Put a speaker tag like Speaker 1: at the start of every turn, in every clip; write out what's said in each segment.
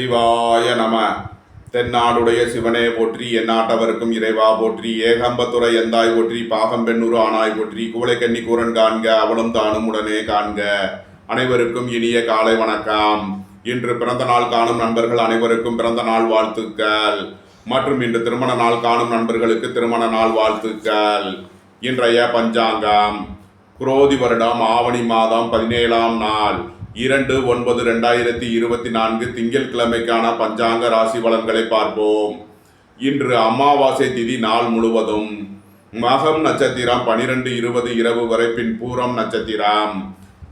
Speaker 1: சிவாய நம. தென்னாடுடைய சிவனே போற்றி, எந்நாட்டவருக்கும் இறைவா போற்றி, ஏகம்பத்துறை எந்தாய் போற்றி, பாகம் பெண்ணுரு ஆனாய் போற்றி, கூளைக்கண்ணி கூரன் காண்க அவளும் தானும் உடனே காண்க. அனைவருக்கும் இனிய காலை வணக்கம். இன்று பிறந்த நாள் காணும் நண்பர்கள் அனைவருக்கும் பிறந்த நாள் வாழ்த்துக்கள் மற்றும் இன்று திருமண நாள் காணும் நண்பர்களுக்கு திருமண நாள் வாழ்த்துக்கள். இன்றைய பஞ்சாங்கம் குரோதி வருடம் ஆவணி மாதம் 17ஆம் நாள் 2/9/2024 திங்கட்கிழமைக்கான பஞ்சாங்க ராசி பலன்களை பார்ப்போம். இன்று அமாவாசை திதி நாள் முழுவதும், மகம் நட்சத்திரம் 12:20 இரவு வரை, பின் பூரம் நட்சத்திரம்,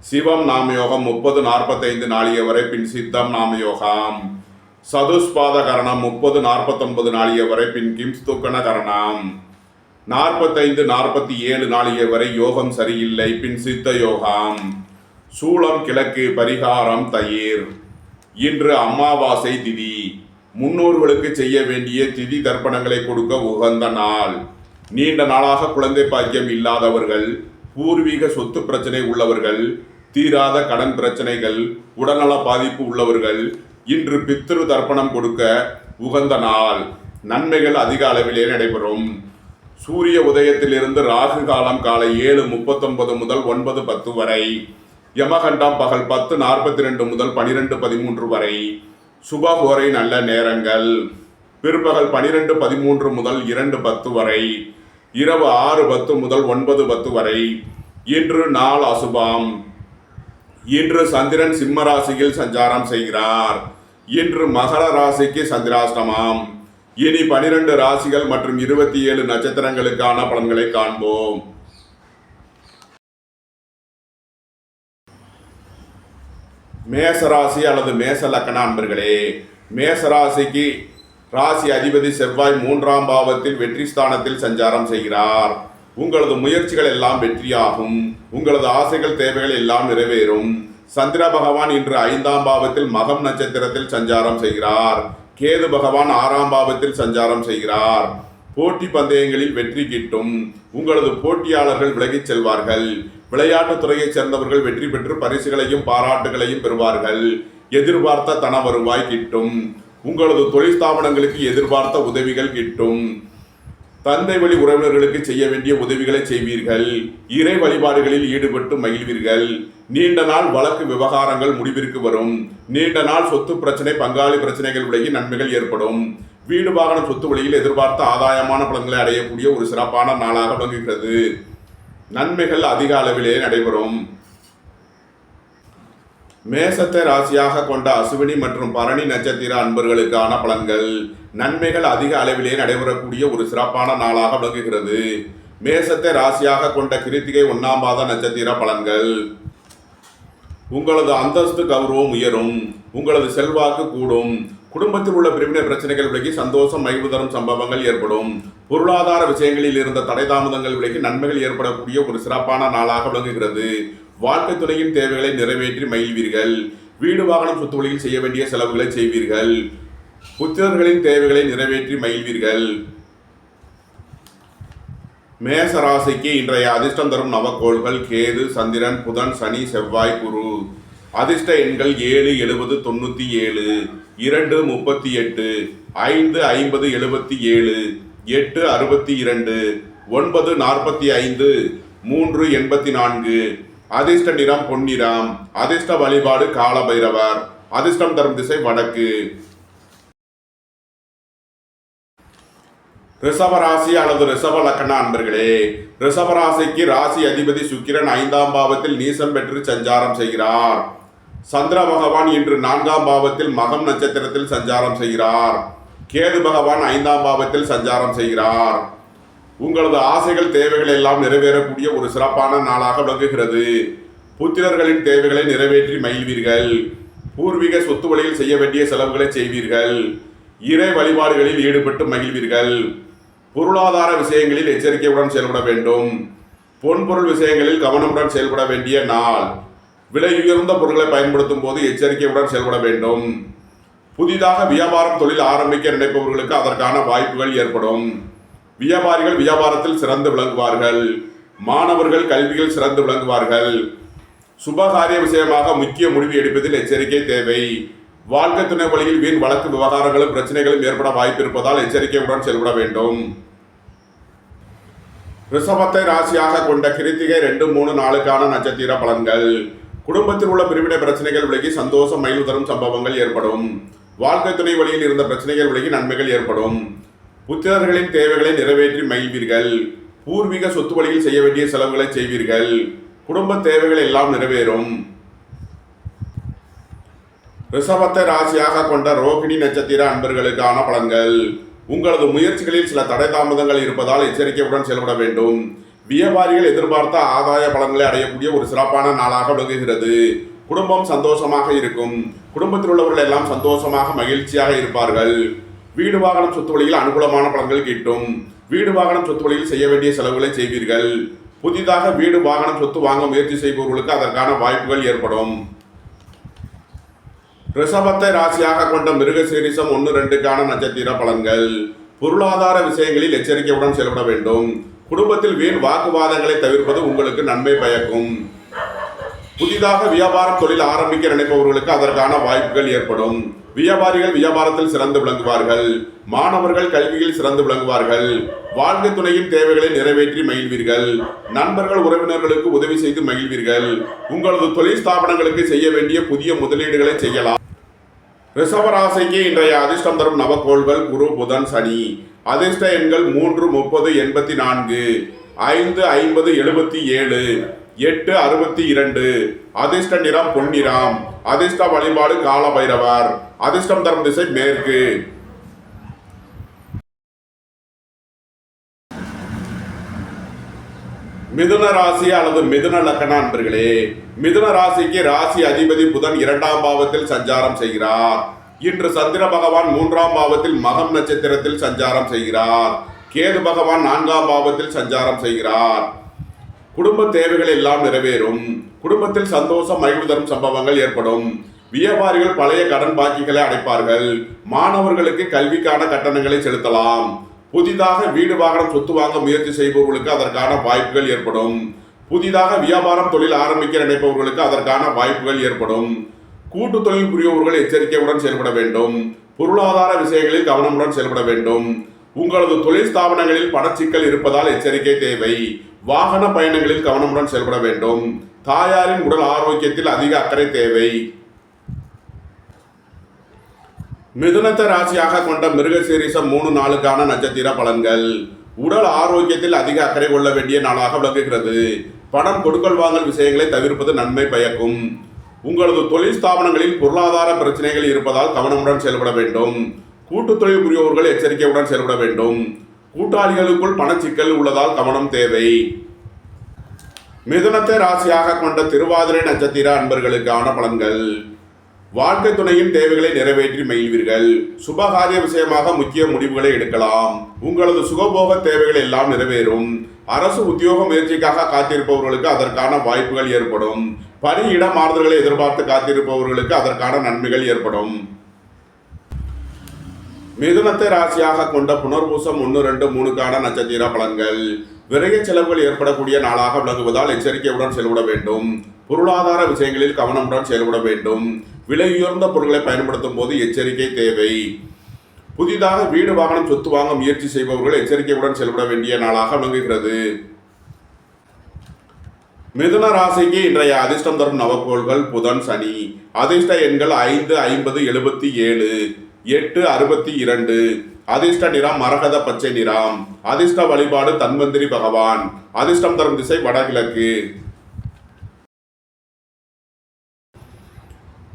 Speaker 1: சிவம் நாமயோகம் 30:45 நாளிய வரை, பின் சித்தம் நாமயோகம், சதுஷ்பாத கரணம் 30:49 நாளிய வரை, பின் கிம்ஸ்துக்கண கரணம், 45:47 நாளிய வரை யோகம் சரியில்லை, பின் சித்த யோகம், சூளம் கிழக்கு, பரிகாரம் தயிர். இன்று அமாவாசை திதி. முன்னோர்களுக்கு செய்ய வேண்டிய திதி தர்ப்பணங்களை கொடுக்க உகந்த நாள். நீண்ட நாளாக குழந்தை பாக்கியம் இல்லாதவர்கள், பூர்வீக சொத்து பிரச்சனை உள்ளவர்கள், தீராத கடன் பிரச்சனைகள், உடல்நல பாதிப்பு உள்ளவர்கள் இன்று பித்ரு தர்ப்பணம் கொடுக்க உகந்த நாள். நன்மைகள் அதிக அளவிலே நடைபெறும். சூரிய உதயத்திலிருந்து ராகு காலம் காலை 7:39 முதல் 9:10 வரை, யமகண்டம் பகல் 10:42 முதல் 12:13 வரை, சுபகோரை நல்ல நேரங்கள் பிற்பகல் 12:13 முதல் 2:10 வரை, இரவு 6:10 முதல் 9:10 வரை. இன்று நாள் அசுபம். இன்று சந்திரன் சிம்ம ராசியில் சஞ்சாரம் செய்கிறார். இன்று மகர ராசிக்கு சந்திராஷ்டமம். இனி 12 ராசிகள் மற்றும் 27 நட்சத்திரங்களுக்கான பலன்களை காண்போம். மேசராசி அல்லது மேச லக்கண அன்பர்களே, மேசராசிக்கு ராசி அதிபதி செவ்வாய் 3ஆம் பாவத்தில் வெற்றி ஸ்தானத்தில் சஞ்சாரம் செய்கிறார். உங்களது முயற்சிகள் எல்லாம் வெற்றியாகும். உங்களது ஆசைகள் தேவைகள் எல்லாம் நிறைவேறும். சந்திர பகவான் இன்று 5ஆம் பாவத்தில் மகம் நட்சத்திரத்தில் சஞ்சாரம் செய்கிறார். கேது பகவான் 6ஆம் பாவத்தில் சஞ்சாரம் செய்கிறார். போட்டி பந்தயங்களில் வெற்றி கிட்டும். உங்களது போட்டியாளர்கள் விலகிச் செல்வார்கள். விளையாட்டுத் துறையைச் சேர்ந்தவர்கள் வெற்றி பெற்று பரிசுகளையும் பாராட்டுகளையும் பெறுவார்கள். எதிர்பார்த்த தன வருவாய் கிட்டும். உங்களது தொழில் ஸ்தாபனங்களுக்கு எதிர்பார்த்த உதவிகள் கிட்டும். தந்தை வழி உறவினர்களுக்கு செய்ய வேண்டிய உதவிகளை செய்வீர்கள். இறை வழிபாடுகளில் ஈடுபட்டு மகிழ்வீர்கள். நீண்ட நாள் வழக்கு விவகாரங்கள் முடிவிற்கு வரும். நீண்ட நாள் சொத்து பிரச்சனை, பங்காளி பிரச்சனைகள் விலகி நன்மைகள் ஏற்படும். வீடு வாகனம் சொத்து வழியில் எதிர்பார்த்த ஆதாயமான பலன்களை அடையக்கூடிய ஒரு சிறப்பான நாளாக விளங்குகிறது. நன்மைகள் அதிக அளவிலே நடைபெறும். மேசத்தை ராசியாக கொண்ட அசுவினி மற்றும் பரணி நட்சத்திர அன்பர்களுக்கான பலன்கள். நன்மைகள் அதிக அளவிலே நடைபெறக்கூடிய ஒரு சிறப்பான நாளாக விளங்குகிறது. மேசத்தை ராசியாக கொண்ட கிருத்திகை 1ஆம் பாத நட்சத்திர பலன்கள். உங்களது அந்தஸ்து கௌரவம் உயரும். உங்களது செல்வாக்கு கூடும். குடும்பத்தில் உள்ள பிரிவினை பிரச்சனைகள் விலகி சந்தோஷம் மகிழ்வு தரும் சம்பவங்கள் ஏற்படும். பொருளாதார விஷயங்களில் இருந்த தடை தாமதங்கள் விலகி நன்மைகள் ஏற்படக்கூடிய ஒரு சிறப்பான நாளாக விளங்குகிறது. வாழ்க்கை துணையின் தேவைகளை நிறைவேற்றி மகிழ்வீர்கள். வீடு வாகனம் சொத்து வழியில் செய்ய வேண்டிய செலவுகளை செய்வீர்கள். புத்திரர்களின் தேவைகளை நிறைவேற்றி மகிழ்வீர்கள். மேச ராசிக்கு இன்றைய அதிர்ஷ்டம் தரும் நவக்கோள்கள் கேது, சந்திரன், புதன், சனி, செவ்வாய், குரு. அதிர்ஷ்ட எண்கள் 7, 70, 97, 2, 38, 5, 50, 77, 8, 62, 9, 45, 3, 84. அதிர்ஷ்ட நிறம் பொன்னிறம். அதிர்ஷ்ட வழிபாடு கால பைரவர். அதிர்ஷ்டம் தரும் திசை வடக்கு. ரிஷபராசி அல்லது ரிஷப லக்கண அன்பர்களே, ரிஷபராசிக்கு ராசி அதிபதி சுக்கிரன் 5ஆம் பாவத்தில் நீசம் பெற்று சஞ்சாரம் செய்கிறார். சந்திர பகவான் இன்று 4ஆம் பாவத்தில் மகம் நட்சத்திரத்தில் சஞ்சாரம் செய்கிறார். கேது பகவான் 5ஆம் பாவத்தில் சஞ்சாரம் செய்கிறார். உங்களது ஆசைகள் தேவைகள் எல்லாம் நிறைவேறக்கூடிய ஒரு சிறப்பான நாளாக விளங்குகிறது. புத்திரர்களின் தேவைகளை நிறைவேற்றி மகிழ்வீர்கள். பூர்வீக சொத்து வழியில் செய்ய வேண்டிய செலவுகளை செய்வீர்கள். இறை வழிபாடுகளில் ஈடுபட்டு மகிழ்வீர்கள். பொருளாதார விஷயங்களில் எச்சரிக்கையுடன் செயல்பட வேண்டும். பொன்பொருள் விஷயங்களில் கவனமுடன் செயல்பட வேண்டிய நாள். விலை உயர்ந்த பொருட்களை பயன்படுத்தும் போது எச்சரிக்கையுடன் செயல்பட வேண்டும். புதிதாக வியாபாரம் தொழில் ஆரம்பிக்க நினைப்பவர்களுக்கு அதற்கான வாய்ப்புகள் ஏற்படும். வியாபாரிகள் வியாபாரத்தில் சிறந்து விளங்குவார்கள். மாணவர்கள் கல்வியில் சிறந்து விளங்குவார்கள். சுபகாரிய விஷயமாக முக்கிய முடிவு எடுப்பதில் எச்சரிக்கை தேவை. வாழ்க்கை துணை வழியில் வீண் வழக்கு விவகாரங்களும் பிரச்சனைகளும் ஏற்பட வாய்ப்பு இருப்பதால் எச்சரிக்கையுடன் செயல்பட வேண்டும். ரிஷபத்தை ராசியாக கொண்ட கிருத்திகை 2, 3, 4க்கான நட்சத்திர பலன்கள். குடும்பத்தில் உள்ள பிரிவினை பிரச்சனைகள் விலகி சந்தோஷம் மகிழ்வு தரும் சம்பவங்கள் ஏற்படும். வாழ்க்கை துணை வழியில் இருந்த பிரச்சனைகள் விலகி நன்மைகள் ஏற்படும். புத்திரர்களின் தேவைகளை நிறைவேற்றி மகிழ்வீர்கள். பூர்வீக சொத்து வழியில் செய்ய வேண்டிய செலவுகளை செய்வீர்கள். குடும்ப தேவைகள் எல்லாம் நிறைவேறும். ரிஷபத்தை ராசியாக கொண்ட ரோகிணி நட்சத்திர அன்பர்களுக்கான பலன்கள். உங்களது முயற்சிகளில் சில தடை தாமதங்கள் இருப்பதால் எச்சரிக்கையுடன் செயல்பட வேண்டும். வியாபாரிகள் எதிர்பார்த்த ஆதாய பலன்களை அடையக்கூடிய ஒரு சிறப்பான நாளாக விளங்குகிறது. குடும்பம் சந்தோஷமாக இருக்கும். குடும்பத்தில் உள்ளவர்கள் எல்லாம் சந்தோஷமாக மகிழ்ச்சியாக இருப்பார்கள். வீடு வாகனம் சொத்து வழியில் அனுகூலமான பலன்கள் கிட்டும். வீடு வாகனம் சொத்து வழியில் செய்ய வேண்டிய செலவுகளை செய்வீர்கள். புதிதாக வீடு வாகனம் சொத்து வாங்க முயற்சி செய்பவர்களுக்கு அதற்கான வாய்ப்புகள் ஏற்படும். ரிஷபத்தை ராசியாக கொண்ட மிருகசீரிஷம் 1, 2க்கான நட்சத்திர பலன்கள். பொருளாதார விஷயங்களில் எச்சரிக்கையுடன் செயல்பட வேண்டும். குடும்பத்தில் வீண் வாக்குவாதங்களை தவிர்ப்பது உங்களுக்கு நன்மை பயக்கும். புதிதாக வியாபாரம் தொழில் ஆரம்பிக்க நினைப்பவர்களுக்கு அதற்கான வாய்ப்புகள் ஏற்படும். வியாபாரிகள் வியாபாரத்தில் சிறந்து விளங்குவார்கள். மாணவர்கள் கல்வியில் சிறந்து விளங்குவார்கள். வாழ்க்கை துணையின் தேவைகளை நிறைவேற்றி மகிழ்வீர்கள். நண்பர்கள் உறவினர்களுக்கு உதவி செய்து மகிழ்வீர்கள். உங்களது தொழில் ஸ்தாபனங்களுக்கு செய்ய வேண்டிய புதிய முதலீடுகளை செய்யலாம். ரிஷபராசிக்கு இன்றைய அதிர்ஷ்டம் தரும் நவக்கோள்கள் குரு, புதன், சனி. அதிர்ஷ்ட எண்கள் 3, 30, 84, 5, 50, 77, 8, 62. அதிர்ஷ்ட நிறம் பொன்னிறம். அதிர்ஷ்ட வழிபாடு கால பைரவர். அதிர்ஷ்டம் தரும் திசை மேற்கு. மிதுன ராசி அல்லது மிதுன லக்கண அன்பர்களே, மிதுன ராசிக்கு ராசி அதிபதி புதன் 2ஆம் பாவத்தில் சஞ்சாரம் செய்கிறார். இன்று சந்திர பகவான் 3ஆம் பாவத்தில் மகம் நட்சத்திரத்தில் சஞ்சாரம் செய்கிறார். கேது பகவான் 4ஆம் பாவத்தில் சஞ்சாரம் செய்கிறார். குடும்ப தேவைகள் எல்லாம் நிறைவேறும். குடும்பத்தில் சந்தோஷம் மகிழ்வு தரும் சம்பவங்கள் ஏற்படும். வியாபாரிகள் பழைய கடன் பாக்கிகளை அடைப்பார்கள். மாணவர்களுக்கு கல்விக்கான கட்டணங்களை செலுத்தலாம். புதிதாக வீடு வாகனம் சொத்து வாங்க முயற்சி செய்பவர்களுக்கு அதற்கான வாய்ப்புகள் ஏற்படும். புதிதாக வியாபாரம் தொழில் ஆரம்பிக்க நினைப்பவர்களுக்கு அதற்கான வாய்ப்புகள் ஏற்படும். கூட்டு தொழில் புரிபவர்கள் எச்சரிக்கையுடன் செயல்பட வேண்டும். பொருளாதார விஷயங்களில் கவனமுடன் செயல்பட வேண்டும். உங்களது தொழில் ஸ்தாபனங்களில் பணச்சிக்கல் இருப்பதால் எச்சரிக்கை தேவை. வாகன பயணங்களில் கவனமுடன் செயல்பட வேண்டும். தாயாரின் உடல் ஆரோக்கியத்தில் அதிக அக்கறை தேவை. மிதுனத்தை ராசியாக கொண்ட மிருகசீரிஷம் 3, 4க்கான நட்சத்திர பலன்கள். உடல் ஆரோக்கியத்தில் அதிக அக்கறை கொள்ள வேண்டிய நாளாக விளங்குகிறது. பணம் கொடுக்கல் வாங்கல் விஷயங்களை தவிர்ப்பது நன்மை பயக்கும். உங்களது தொழில் ஸ்தாபனங்களில் பொருளாதார பிரச்சனைகள் இருப்பதால் கவனமுடன் செயல்பட வேண்டும். கூட்டு தொழில் புரிபவர்கள் எச்சரிக்கையுடன் செயல்பட வேண்டும். கூட்டாளிகளுக்குள் பணச்சிக்கல் உள்ளதால் கவனம் தேவை. மிதுனத்தை ராசியாக கொண்ட திருவாதிரை நட்சத்திர அன்பர்களுக்கான பலன்கள். வாழ்க்கை துணையின் தேவைகளை நிறைவேற்றி மகிழ்வீர்கள். சுபகாரிய விஷயமாக முக்கிய முடிவுகளை எடுக்கலாம். உங்களது சுகபோக தேவைகள் எல்லாம் நிறைவேறும். அரசு உத்தியோக முயற்சிக்காக காத்திருப்பவர்களுக்கு அதற்கான வாய்ப்புகள் ஏற்படும். பணி இட மாறுதல்களை எதிர்பார்த்து காத்திருப்பவர்களுக்கு அதற்கான நன்மைகள் ஏற்படும். மிதுனத்தை ராசியாக கொண்ட புனர்பூசம் 1, 2, 3க்கான நட்சத்திர பலன்கள். விரைய செலவுகள் ஏற்படக்கூடிய நாளாக விளங்குவதால் எச்சரிக்கையுடன் செயல்பட வேண்டும். பொருளாதார விஷயங்களில் கவனமுடன் செயல்பட வேண்டும். விலையுயர்ந்த பொருட்களை பயன்படுத்தும் போது எச்சரிக்கை தேவை. புதிதாக வீடு வாகனம் சொத்து வாங்க முயற்சி செய்பவர்கள் எச்சரிக்கையுடன் செயல்பட வேண்டிய நாளாக விளங்குகிறது. மிதுன ராசிக்கு இன்றைய அதிர்ஷ்டம் தரும் நவக்கோள்கள் புதன், சனி. அதிர்ஷ்ட எண்கள் 5, 50, 77, 8, 62. அதிர்ஷ்ட நிறம் மரகத பச்சை நிறம். அதிர்ஷ்ட வழிபாடு தன்வந்திரி பகவான். அதிர்ஷ்டம் தரும் திசை வடகிழக்கு.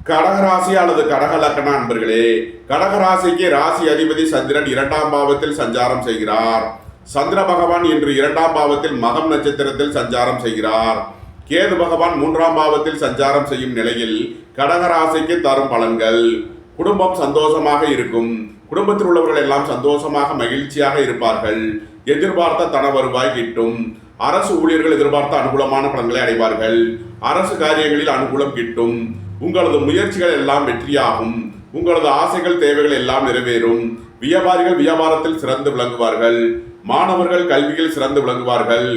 Speaker 1: கடகராசி அல்லது கடக லக்கண அன்பர்களே, கடகராசிக்கு ராசி அதிபதி சந்திரன் 2ஆம் பாவத்தில் சஞ்சாரம் செய்கிறார். சந்திர பகவான் இன்று 2ஆம் பாவத்தில் மகம் நட்சத்திரத்தில் சஞ்சாரம் செய்கிறார். கேது பகவான் 3ஆம் பாவத்தில் சஞ்சாரம் செய்யும் நிலையில் கடகராசிக்கு தரும் பலன்கள். குடும்பம் சந்தோஷமாக இருக்கும். குடும்பத்தில் உள்ளவர்கள் எல்லாம் சந்தோஷமாக மகிழ்ச்சியாக இருப்பார்கள். எதிர்பார்த்த தன வருவாய் கிட்டும். அரசு ஊழியர்கள் எதிர்பார்த்த அனுகூலமான பலன்களை அடைவார்கள். அரசு காரியங்களில் அனுகூலம் கிட்டும். உங்களது முயற்சிகள் எல்லாம் வெற்றியாகும். உங்களது ஆசைகள் தேவைகள் எல்லாம் நிறைவேறும். வியாபாரிகள் வியாபாரத்தில் சிறந்து விளங்குவார்கள். மாணவர்கள் கல்வியில் சிறந்து விளங்குவார்கள்.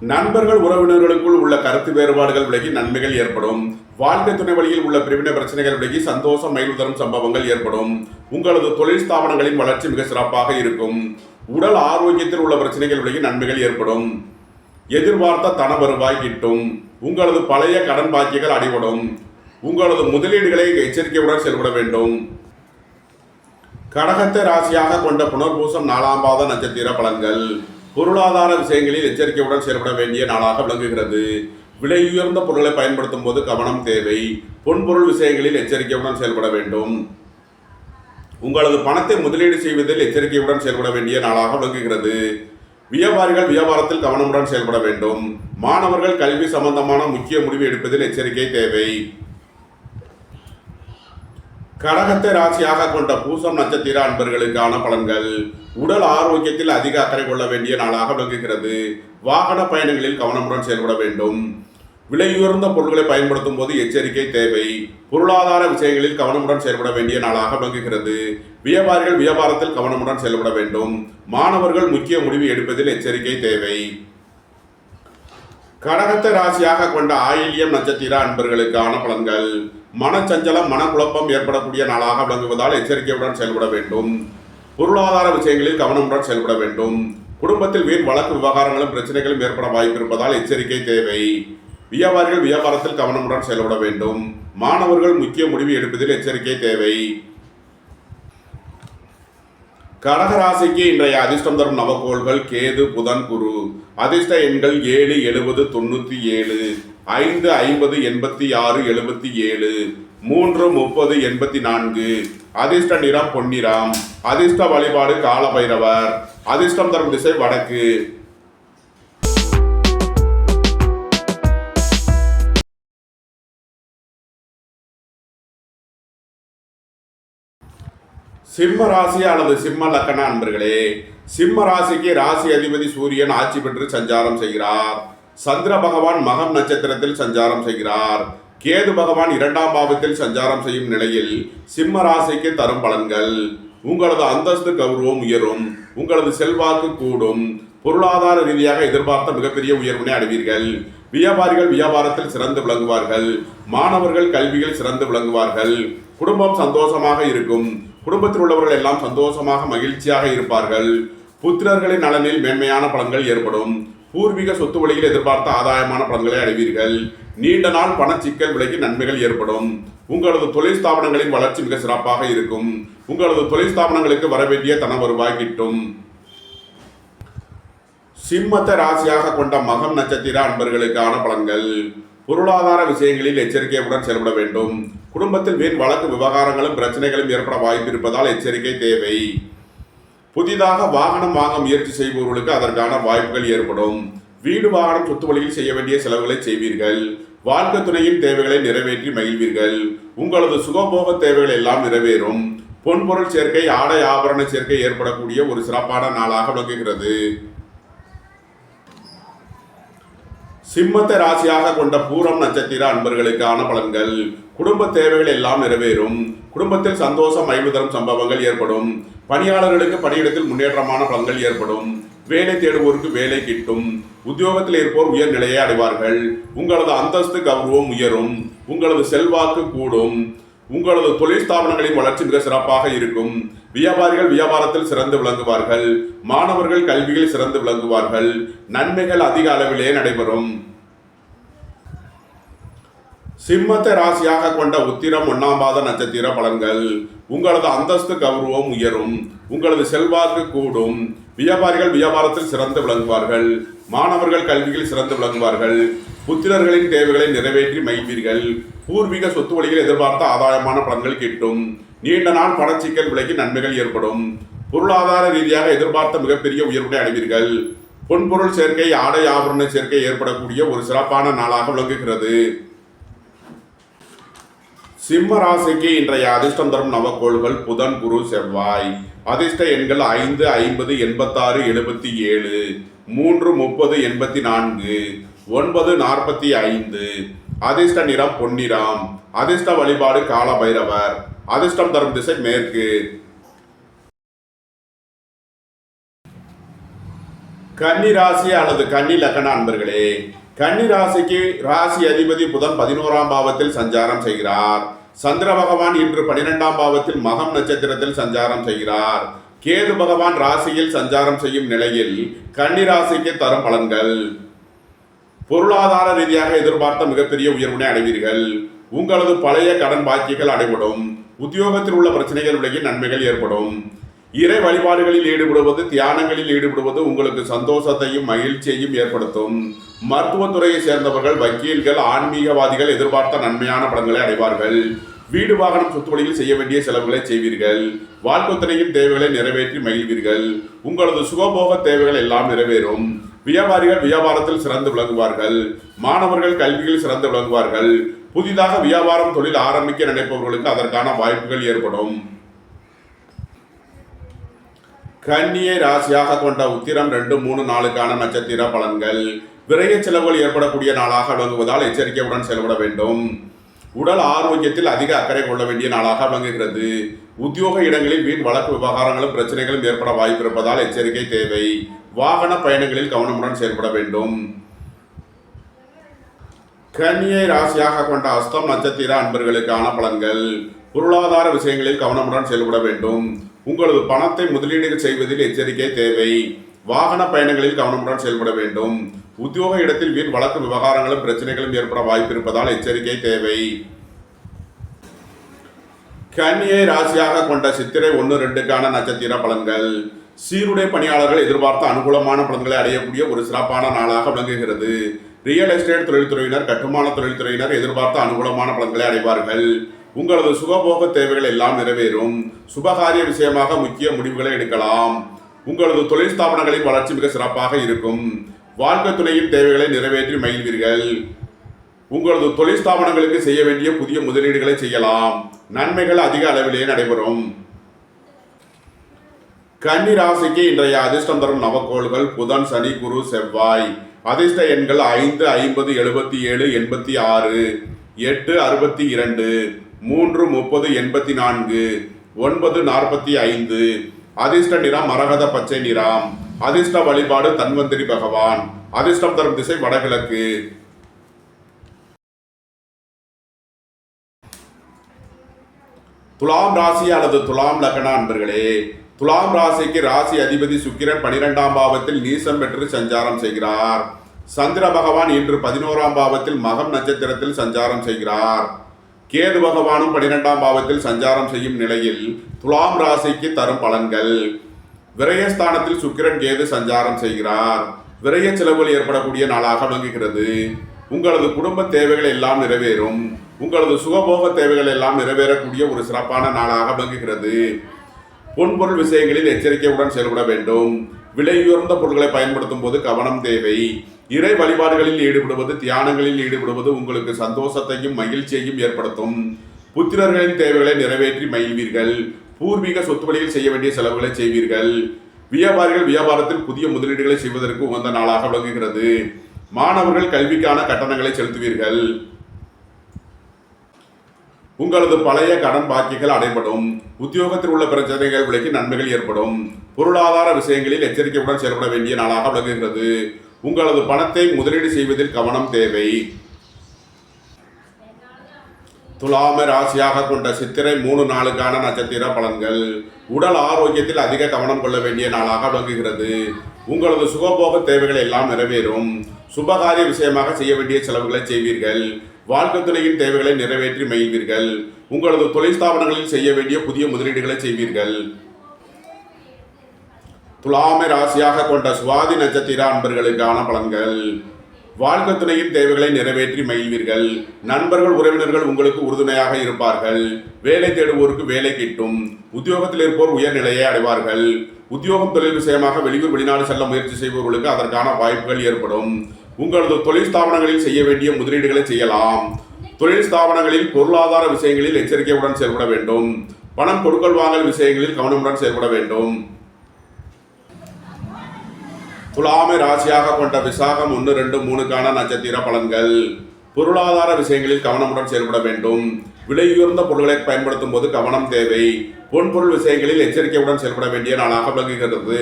Speaker 1: நண்பர்கள் உறவினர்களுக்குள் உள்ள கருத்து வேறுபாடுகள் விலகி நன்மைகள் ஏற்படும். வாழ்க்கை துணை வழியில் உள்ள பிரிவினை பிரச்சனைகள் விலகி சந்தோஷம் மகிழ்வு தரும் சம்பவங்கள் ஏற்படும். உங்களது தொழில் ஸ்தாபனங்களின் வளர்ச்சி மிக சிறப்பாக இருக்கும். உடல் ஆரோக்கியத்தில் உள்ள பிரச்சனைகள் விலகி நன்மைகள் ஏற்படும். எதிர்பார்த்த தன வருவாய் கிட்டும். உங்களது பழைய கடன் பாக்கியங்கள் அடிபடும். உங்களது முதலீடுகளை எச்சரிக்கையுடன் செயல்பட வேண்டும். கடகத்தை ராசியாக கொண்ட புனர்பூசம் 4ஆம் பாத நட்சத்திர பலன்கள். பொருளாதார விஷயங்களில் எச்சரிக்கையுடன் செயல்பட வேண்டிய நாளாக விளங்குகிறது. விலையுயர்ந்த பொருட்களை பயன்படுத்தும் போது கவனம் தேவை. பொன்பொருள் விஷயங்களில் எச்சரிக்கையுடன் செயல்பட வேண்டும். உங்களது பணத்தை முதலீடு செய்வதில் எச்சரிக்கையுடன் செயல்பட வேண்டிய நாளாக விளங்குகிறது. வியாபாரிகள் வியாபாரத்தில் கவனமுடன் செயல்பட வேண்டும். மாணவர்கள் கல்வி சம்பந்தமான முக்கிய முடிவு எடுப்பதில் எச்சரிக்கை தேவை. கடகத்தை ராசியாக கொண்ட பூசம் நட்சத்திர அன்பர்களுக்கான பலன்கள். உடல் ஆரோக்கியத்தில் அதிக அக்கறை கொள்ள வேண்டிய நாளாக விளங்குகிறது. வாகன பயணங்களில் கவனமுடன் செயல்பட வேண்டும். விலையுயர்ந்த பொருட்களை பயன்படுத்தும் போது எச்சரிக்கை தேவை. பொருளாதார விஷயங்களில் கவனமுடன் செயல்பட வேண்டிய நாளாக விளங்குகிறது. வியாபாரிகள் வியாபாரத்தில் கவனமுடன் செயல்பட வேண்டும். மாணவர்கள் முக்கிய முடிவு எடுப்பதில் எச்சரிக்கை தேவை. கடகத்தை ராசியாக கொண்ட ஆயில்யம் நட்சத்திர அன்பர்களுக்கான பலன்கள். மனச்சஞ்சலம் மனக்குழப்பம் ஏற்படக்கூடிய நாளாக விளங்குவதால் எச்சரிக்கையுடன் செயல்பட வேண்டும். பொருளாதார விஷயங்களில் கவனமுடன் செயல்பட வேண்டும். குடும்பத்தில் வீண் வழக்கு விவகாரங்களும் பிரச்சனைகளும் ஏற்பட வாய்ப்பு இருப்பதால் எச்சரிக்கை தேவை. வியாபாரிகள் வியாபாரத்தில் கவனமுடன் செயல்பட வேண்டும். மாணவர்கள் முக்கிய முடிவு எடுப்பதில் எச்சரிக்கை தேவை. கடகராசிக்கு இன்றைய அதிர்ஷ்டம் தரும் நவகோள்கள் கேது புதன் குரு. அதிர்ஷ்ட எண்கள் 7 70 97 5 50 86 77 3 30 84. அதிர்ஷ்ட நிறம் பொன்னிறம். அதிர்ஷ்ட வழிபாடு கால பைரவர். அதிர்ஷ்டம் தரும் திசை வடக்கு. சிம்ம ராசி அல்லது சிம்ம லக்கண அன்பர்களே, சிம்ம ராசிக்கு ராசி அதிபதி சூரியன் ஆட்சி பெற்று சஞ்சாரம் செய்கிறார். சந்திர பகவான் மகம் நட்சத்திரத்தில் சஞ்சாரம் செய்கிறார். கேது பகவான் 2ஆம் பாவத்தில் சஞ்சாரம் செய்யும் நிலையில் சிம்ம ராசிக்கு தரும் பலன்கள். உங்களது அந்தஸ்து கௌரவம் உயரும். உங்களது செல்வாக்கு கூடும். பொருளாதார ரீதியாக எதிர்பார்த்த மிகப்பெரிய உயர்வினை அடைவீர்கள். வியாபாரிகள் வியாபாரத்தில் சிறந்து விளங்குவார்கள். மாணவர்கள் கல்வியில் சிறந்து விளங்குவார்கள். குடும்பம் சந்தோஷமாக இருக்கும். குடும்பத்தில் உள்ளவர்கள் எல்லாம் சந்தோஷமாக மகிழ்ச்சியாக இருப்பார்கள். புத்திரர்களின் நலனில் மேன்மையான பலன்கள் ஏற்படும். பூர்வீக சொத்து வழியில் எதிர்பார்த்த ஆதாயமான பலன்களை அடைவீர்கள். நீண்ட நாள் பண சிக்கல் விலகி நன்மைகள் ஏற்படும். உங்களது தொழில் ஸ்தாபனங்களின் வளர்ச்சி மிக சிறப்பாக இருக்கும். உங்களது தொழில் ஸ்தாபனங்களுக்கு வரவேண்டிய தன வருவாய் கிட்டும். சிம்மத்தை ராசியாக கொண்ட மகம் நட்சத்திர அன்பர்களுக்கான பலன்கள். பொருளாதார விஷயங்களில் எச்சரிக்கையுடன் செயல்பட வேண்டும். குடும்பத்தில் வீண் வழக்கு விவகாரங்களும் பிரச்சனைகளும் ஏற்பட வாய்ப்பு இருப்பதால் எச்சரிக்கை தேவை. புதிதாக வாகனம் வாங்க முயற்சி செய்பவர்களுக்கு அதற்கான வாய்ப்புகள் ஏற்படும். வீடு வாகனம் சொத்து வழியில் செய்ய வேண்டிய செலவுகளை செய்வீர்கள். வாழ்க்கை துணையின் தேவைகளை நிறைவேற்றி மகிழ்வீர்கள். உங்களது சுகபோக தேவைகள் எல்லாம் நிறைவேறும். பொன்பொருள் சேர்க்கை ஆடை ஆபரண சேர்க்கை ஏற்படக்கூடிய ஒரு சிறப்பான நாளாக விளங்குகிறது. சிம்மத்தை ராசியாக கொண்ட பூரம் நட்சத்திர அன்பர்களுக்கான பலன்கள். குடும்ப தேவைகள் எல்லாம் நிறைவேறும். குடும்பத்தில் சந்தோஷம் மகிழ்வு தரும் சம்பவங்கள் ஏற்படும். பணியாளர்களுக்கு பணியிடத்தில் முன்னேற்றமான பலன்கள் ஏற்படும். வேலை தேடுவோருக்கு வேலை கிட்டும். உத்தியோகத்தில் இருப்போர் உயர் நிலையை அடைவார்கள். உங்களது அந்தஸ்து கௌரவம் உயரும். உங்களது செல்வாக்கு கூடும். உங்களது தொழில் ஸ்தாபனங்களின் வளர்ச்சி மிக சிறப்பாக இருக்கும். வியாபாரிகள் வியாபாரத்தில் சிறந்து விளங்குவார்கள். மாணவர்கள் கல்வியில் சிறந்து விளங்குவார்கள். நன்மைகள் அதிக அளவிலே நடைபெறும். சிம்மத்தை ராசியாக கொண்ட உத்திரம் 1ஆம் பாத நட்சத்திர பலன்கள். உங்களது அந்தஸ்து கௌரவம் உயரும். உங்களது செல்வாக்கு கூடும். வியாபாரிகள் வியாபாரத்தில் சிறந்து விளங்குவார்கள். மாணவர்கள் கல்வியில் சிறந்து விளங்குவார்கள். புத்திரர்களின் தேவைகளை நிறைவேற்றி மகிழ்வீர்கள். பூர்வீக சொத்து வழியில் எதிர்பார்த்த ஆதாயமான பலன்கள் கிட்டும். நீண்ட நாள் பணச்சிக்கல் விலகி நன்மைகள் ஏற்படும். பொருளாதார ரீதியாக எதிர்பார்த்த மிகப்பெரிய உயர்வுகளை அடைவீர்கள். பொன்பொருள் சேர்க்கை ஆடை ஆபரண சேர்க்கை ஏற்படக்கூடிய ஒரு சிறப்பான நாளாக விளங்குகிறது. சிம்ம ராசிக்கு இன்றைய அதிர்ஷ்டம் தரும் நவக்கோள்கள் புதன் குரு செவ்வாய். அதிர்ஷ்ட எண்கள் 5 50 86 77 3 30 84 9 45. அதிர்ஷ்ட நிறம் பொன்னிறம். அதிர்ஷ்ட வழிபாடு கால பைரவர். அதிர்ஷ்டம் தரும் திசை மேற்கு. கன்னி ராசி அல்லது கன்னி லக்ன அன்பர்களே, கன்னி ராசிக்கு ராசி அதிபதி புதன் 11ஆம் பாவத்தில் சஞ்சாரம் செய்கிறார். சந்திர பகவான் இன்று 12ஆம் பாவத்தில் மகம் நட்சத்திரத்தில் சஞ்சாரம் செய்கிறார். கேது பகவான் ராசியில் சஞ்சாரம் செய்யும் நிலையில் கன்னி ராசிக்கு தரும் பலன்கள்: பொருளாதார ரீதியாக எதிர்பார்த்த மிகப்பெரிய உயர்வினை அடைவீர்கள். உங்களது பழைய கடன் பாக்கிகள் அடைபடும். உத்தியோகத்தில் உள்ள பிரச்சனைகள் விலகி நன்மைகள் ஏற்படும். இறை வழிபாடுகளில் ஈடுபடுவது, தியானங்களில் ஈடுபடுவது உங்களுக்கு சந்தோஷத்தையும் மகிழ்ச்சியையும் ஏற்படுத்தும். மருத்துவத்துறையை சேர்ந்தவர்கள், வக்கீல்கள், ஆன்மீகவாதிகள் எதிர்பார்த்த நன்மையான பலன்களை அடைவார்கள். வீடு வாகனம் சொத்து வழியில் செய்ய வேண்டிய செலவுகளை செய்வீர்கள். வாழ்க்கைத்துறையின் தேவைகளை நிறைவேற்றி மகிழ்வீர்கள். உங்களது சுகபோக தேவைகள் எல்லாம் நிறைவேறும். வியாபாரிகள் வியாபாரத்தில் சிறந்து விளங்குவார்கள். மாணவர்கள் கல்வியில் சிறந்து விளங்குவார்கள். புதிதாக வியாபாரம் தொழில் ஆரம்பிக்க நினைப்பவர்களுக்கு அதற்கான வாய்ப்புகள் ஏற்படும். கன்னியை ராசியாக கொண்ட உத்திரம் 2, 3, 4 நட்சத்திர பலன்கள்: விரைய செலவுகள் ஏற்படக்கூடிய நாளாக விளங்குவதால் எச்சரிக்கையுடன் செயல்பட வேண்டும். உடல் ஆரோக்கியத்தில் அதிக அக்கறை கொள்ள வேண்டிய நாளாக விளங்குகிறது. உத்தியோக இடங்களில் வீண் வழக்கு விவகாரங்களும் பிரச்சனைகளும் ஏற்பட வாய்ப்பு இருப்பதால் எச்சரிக்கை தேவை. வாகன பயணங்களில் கவனமுடன் செயல்பட வேண்டும். கன்னியை ராசியாக கொண்ட அஸ்தம் நட்சத்திர அன்பர்களுக்கான பலன்கள்: பொருளாதார விஷயங்களில் கவனமுடன் செயல்பட வேண்டும். உங்களது பணத்தை முதலீடு செய்வதில் எச்சரிக்கை தேவை. வாகன பயணங்களில் கவனமுடன் செயல்பட வேண்டும். உத்தியோக இடத்தில் வீண் வழக்கு விவகாரங்களும் பிரச்சனைகளும் ஏற்பட வாய்ப்பு இருப்பதால் எச்சரிக்கை தேவை. கன்னியை ராசியாக கொண்ட சித்திரை 1, 2 நட்சத்திர பலன்கள்: சீருடை பணியாளர்கள் எதிர்பார்த்த அனுகூலமான பலன்களை அடையக்கூடிய ஒரு சிறப்பான நாளாக விளங்குகிறது. ரியல் எஸ்டேட் தொழில்துறையினர், கட்டுமான தொழில்துறையினர் எதிர்பார்த்த அனுகூலமான பலன்களை அடைவார்கள். உங்களது சுகபோக தேவைகள் எல்லாம் நிறைவேறும். சுபகாரிய விஷயமாக முக்கிய முடிவுகளை எடுக்கலாம். உங்களது தொழில் ஸ்தாபனங்களின் வளர்ச்சி மிக சிறப்பாக இருக்கும். வாழ்க்கை துணையின் தேவைகளை நிறைவேற்றி மகிழ்வீர்கள். உங்களது தொழில் ஸ்தாபனங்களுக்கு செய்ய வேண்டிய புதிய முதலீடுகளை செய்யலாம். நன்மைகள் அதிக அளவிலேயே நடைபெறும். கன்னி ராசிக்கு இன்றைய அதிர்ஷ்டம் தரும் நவக்கோள்கள் புதன், சனி, குரு, செவ்வாய். அதிர்ஷ்ட எண்கள் 5, 50, 77, 86, 8, 62, 3, 30, 84, 9, 45. அதிர்ஷ்ட நிறம் மரகத பச்சை நிறம். அதிர்ஷ்ட வழிபாடு தன்வந்திரி பகவான். அதிர்ஷ்டம் தரும் திசை வடகிழக்கு. துலாம் ராசி அல்லது துலாம் லக்ன அன்பர்களே, துலாம் ராசிக்கு ராசி அதிபதி சுக்கிரன் 12ஆம் பாவத்தில் நீசம் பெற்று சஞ்சாரம் செய்கிறார். சந்திர பகவான் இன்று 11ஆம் பாவத்தில் மகம் நட்சத்திரத்தில் சஞ்சாரம் செய்கிறார். கேது பகவானும் 12ஆம் பாவத்தில் சஞ்சாரம் செய்யும் நிலையில் துலாம் ராசிக்கு தரும் பலன்கள்: விரயஸ்தானத்தில் சுக்கிரன், கேது சஞ்சாரம் செய்கிறார். விரய செலவுகள் ஏற்படக்கூடிய நாளாக விளங்குகிறது. உங்களது குடும்ப தேவைகள் எல்லாம் நிறைவேறும். உங்களது சுகபோக தேவைகள் எல்லாம் நிறைவேறக்கூடிய ஒரு சிறப்பான நாளாக விளங்குகிறது. பொன்பொருள் விஷயங்களில் எச்சரிக்கையுடன் செயல்பட வேண்டும். விலையுயர்ந்த பொருட்களை பயன்படுத்தும் போது கவனம் தேவை. இறை வழிபாடுகளில் ஈடுபடுவது, தியானங்களில் ஈடுபடுவது உங்களுக்கு சந்தோஷத்தையும் மகிழ்ச்சியையும் ஏற்படுத்தும். புத்திரர்களின் தேவைகளை நிறைவேற்றி மகிழ்வீர்கள். பூர்வீக சொத்து வழியில் செய்ய வேண்டிய செலவுகளை செய்வீர்கள். வியாபாரிகள் வியாபாரத்தில் புதிய முதலீடுகளை செய்வதற்கு உகந்த நாளாக விளங்குகிறது. மாணவர்கள் கல்விக்கான கட்டணங்களை செலுத்துவீர்கள். உங்களது பழைய கடன் பாக்கிகள் அடைபடும். உத்தியோகத்தில் உள்ள பிரச்சனைகள் விலகி நன்மைகள் ஏற்படும். பொருளாதார விஷயங்களில் எச்சரிக்கையுடன் செயல்பட வேண்டிய நாளாக விளங்குகிறது. உங்களது பணத்தை முதலீடு செய்வதில் கவனம் தேவை. துலாம ராசியாக கொண்ட சித்திரை 3, 4 நட்சத்திர பலன்கள்: உடல் ஆரோக்கியத்தில் அதிக கவனம் கொள்ள வேண்டிய நாளாக விளங்குகிறது. உங்களது சுகபோக தேவைகள் எல்லாம் நிறைவேறும். சுபகாரிய விஷயமாக செய்ய வேண்டிய செலவுகளை செய்வீர்கள். வாழ்க்கை துணையின் தேவைகளை நிறைவேற்றி மகிழ்வீர்கள். உங்களது தொழில் ஸ்தாபனங்களில் செய்ய வேண்டிய புதிய முதலீடுகளை செய்வீர்கள். துலாமை ராசியாக கொண்ட சுவாதி நட்சத்திர அன்பர்களுக்கான பலன்கள்: வாழ்க்கை துணையின் தேவைகளை நிறைவேற்றி மகிழ்வீர்கள். நண்பர்கள், உறவினர்கள் உங்களுக்கு உறுதுணையாக இருப்பார்கள். வேலை தேடுவோருக்கு வேலை கிட்டும். உத்தியோகத்தில் இருப்போர் உயர்நிலையை அடைவார்கள். உத்தியோகம் தொழில் விஷயமாக வெளியூர் வெளிநாடு செல்ல முயற்சி செய்பவர்களுக்கு அதற்கான வாய்ப்புகள் ஏற்படும். உங்களது தொழில் ஸ்தாபனங்களில் செய்ய வேண்டிய முதலீடுகளை செய்யலாம். தொழில் ஸ்தாபனங்களில் பொருளாதார விஷயங்களில் எச்சரிக்கையுடன் செயல்பட வேண்டும். பணம் கொடுக்கல் வாங்கல் விஷயங்களில் கவனமுடன் செயல்பட வேண்டும். துலாமை ராசியாக கொண்ட விசாகம் 1, 2, 3 நட்சத்திர பலன்கள்: பொருளாதார விஷயங்களில் கவனமுடன் செயல்பட வேண்டும். விலையுயர்ந்த பொருட்களை பயன்படுத்தும் போது கவனம் தேவை. பொன்பொருள் விஷயங்களில் எச்சரிக்கையுடன் செயல்பட வேண்டிய நாளாக விளங்குகிறது.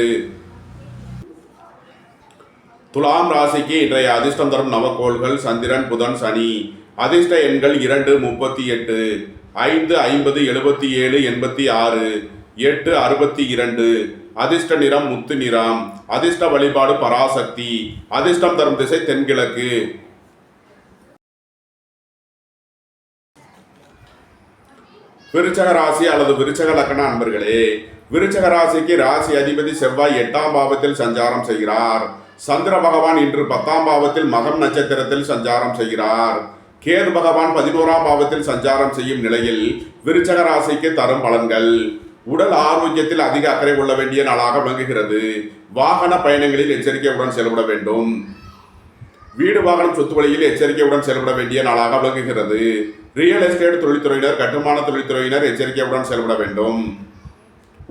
Speaker 1: துலாம் ராசிக்கு இன்றைய அதிர்ஷ்டம் தரும் நவக்கோள்கள் சந்திரன், புதன், சனி. அதிர்ஷ்ட எண்கள் 2, 38, 5, 50, 77, 86, 8, 62. அதிர்ஷ்ட நிறம் முத்து நிறம். அதிர்ஷ்ட வழிபாடு பராசக்தி. அதிர்ஷ்டம் தரும் திசை தென்கிழக்கு. விருச்சக ராசி அல்லது விருச்சக லக்ன அன்பர்களே, விருச்சக ராசிக்கு ராசி அதிபதி செவ்வாய் 8ஆம் பாவத்தில் சஞ்சாரம் செய்கிறார். சந்திர பகவான் இன்று 10ஆம் பாவத்தில் மகம் நட்சத்திரத்தில் சஞ்சாரம் செய்கிறார். கேது பகவான் 11ஆம் பாவத்தில் சஞ்சாரம் செய்யும் நிலையில் விருச்சக ராசிக்கு தரும் பலன்கள். உடல் ஆரோக்கியத்தில் அதிக அக்கறை கொள்ள வேண்டிய நாளாக விளங்குகிறது. வாகன பயணங்களில் எச்சரிக்கையுடன் செயல்பட வேண்டும். வீடு வாகனம் சொத்து வழியில் எச்சரிக்கையுடன் செயல்பட வேண்டிய நாளாக விளங்குகிறது. ரியல் எஸ்டேட் தொழில்துறையினர், கட்டுமான தொழில்துறையினர் எச்சரிக்கையுடன் செயல்பட வேண்டும்.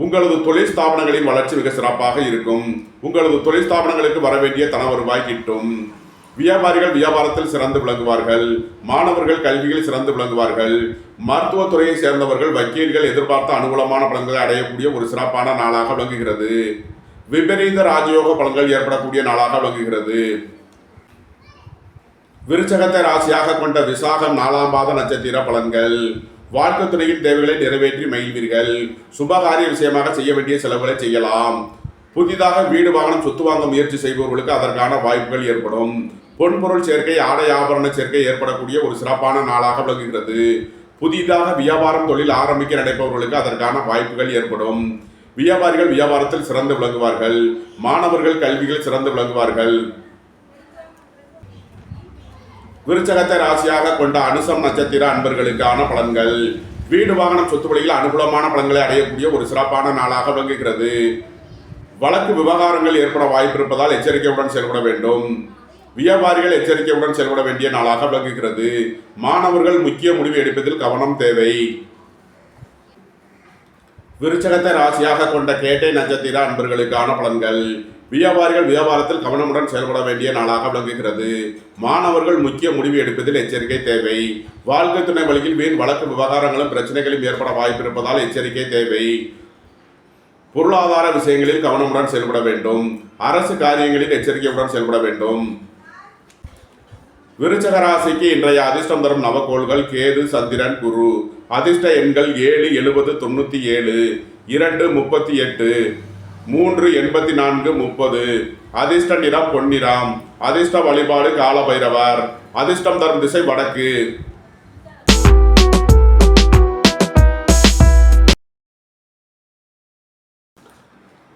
Speaker 1: உங்களது தொழில் ஸ்தாபனங்களின் வளர்ச்சி மிக சிறப்பாக இருக்கும். உங்களது தொழில் ஸ்தாபனங்களுக்கு வர வேண்டிய தன வருவாய் கிட்டும். வியாபாரிகள் வியாபாரத்தில் சிறந்து விளங்குவார்கள். மாணவர்கள் கல்வியில் சிறந்து விளங்குவார்கள். மருத்துவத்துறையை சேர்ந்தவர்கள், வக்கீல்கள் எதிர்பார்த்த அனுகூலமான பலன்களை அடையக்கூடிய ஒரு சிறப்பான நாளாக விளங்குகிறது. விபரீத ராஜயோக பலன்கள் ஏற்படக்கூடிய நாளாக விளங்குகிறது. விருச்சகத்தை ராசியாக கொண்ட விசாகம் 4ஆம் பாத நட்சத்திர பலன்கள். வாழ்க்கை துணையின் தேவைகளை நிறைவேற்றி மகிழ்வீர்கள். சுபகாரிய விஷயமாக செய்ய வேண்டிய செலவுகளை செய்யலாம். புதிதாக வீடு வாகனம் சொத்து வாங்க முயற்சி செய்பவர்களுக்கு அதற்கான வாய்ப்புகள் ஏற்படும். பொன்பொருள் சேர்க்கை, ஆடை ஆபரண சேர்க்கை ஏற்படக்கூடிய ஒரு சிறப்பான நாளாக விளங்குகிறது. புதிதாக வியாபாரம் தொழில் ஆரம்பிக்க நினைப்பவர்களுக்கு அதற்கான வாய்ப்புகள் ஏற்படும். வியாபாரிகள் வியாபாரத்தில் சிறந்து விளங்குவார்கள். மாணவர்கள் கல்வியில் சிறந்து விளங்குவார்கள். விருச்சகத்தை ராசியாக கொண்ட அனுசம் நட்சத்திர அன்பர்களுக்கான பலன்கள். வீடு வாகனம் சொத்து வழியில் அனுகூலமான பலன்களை அடையக்கூடிய ஒரு சிறப்பான நாளாக விளங்குகிறது. வழக்கு விவகாரங்கள் ஏற்பட வாய்ப்பு இருப்பதால் எச்சரிக்கையுடன் செயல்பட வேண்டும். வியாபாரிகள் எச்சரிக்கையுடன் செயல்பட வேண்டிய நாளாக விளங்குகிறது. மாணவர்கள் முக்கிய முடிவு எடுப்பதில் கவனம் தேவை. விருச்சகத்தை ராசியாக கொண்ட கேட்டை நட்சத்திர அன்பர்களுக்கான பலன்கள். வியாபாரிகள் வியாபாரத்தில் கவனமுடன் செயல்பட வேண்டிய நாளாக விளங்குகிறது. மாணவர்கள் முக்கிய முடிவு எடுப்பதில் எச்சரிக்கை தேவை. வாழ்க்கை துணை வழியில் வீண் வழக்கு விவகாரங்களும் பிரச்சனைகளும் ஏற்பட வாய்ப்பு இருப்பதால் எச்சரிக்கை தேவை. பொருளாதார விஷயங்களில் கவனமுடன் செயல்பட வேண்டும். அரசு காரியங்களில் எச்சரிக்கையுடன் செயல்பட வேண்டும். விருச்சக ராசிக்கு இன்றைய அதிர்ஷ்டம் தரும் நவக்கோள்கள் கேது, சந்திரன், குரு. அதிர்ஷ்ட எண்கள் 7, 70, 97, 2, 38, 3, 84, 30. அதிர்ஷ்ட நிறம் பொன்னிறம். அதிர்ஷ்ட வழிபாடு கால பைரவர். அதிர்ஷ்டம் தரும் திசை வடக்கு.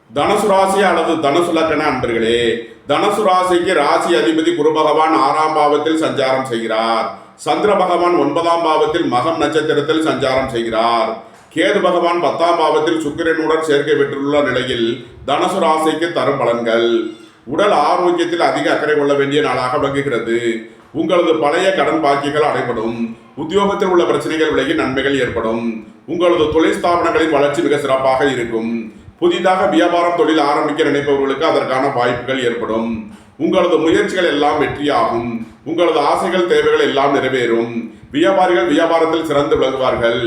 Speaker 1: தனுசு ராசி அல்லது தனுசு லக்ன அன்பர்களே, தனுசு ராசிக்கு ராசி அதிபதி குரு பகவான் 6ஆம் பாவத்தில் சஞ்சாரம் செய்கிறார். சந்திர பகவான் 9ஆம் பாவத்தில் மகம் நட்சத்திரத்தில் சஞ்சாரம் செய்கிறார். கேது பகவான் 10ஆம் பாவத்தில் சுக்கிரனுடன் சேர்க்கை பெற்றுள்ள நிலையில் தனுசு ராசிக்கு தரும் பலன்கள். உடல் ஆரோக்கியத்தில் அதிக அக்கறை கொள்ள வேண்டிய நாளாக விளங்குகிறது. உங்களது பழைய கடன் பாக்கிகள் அடைபடும். உத்தியோகத்தில் உள்ள பிரச்சனைகள் விலகி நன்மைகள் ஏற்படும். உங்களது தொழில் ஸ்தாபனங்களின் வளர்ச்சி மிக சிறப்பாக இருக்கும். புதிதாக வியாபாரம் தொழில் ஆரம்பிக்க நினைப்பவர்களுக்கு அதற்கான வாய்ப்புகள் ஏற்படும். உங்களது முயற்சிகள் எல்லாம் வெற்றியாகும். உங்களது ஆசைகள் தேவைகள் எல்லாம் நிறைவேறும். வியாபாரிகள் வியாபாரத்தில் சிறந்து விளங்குவார்கள்.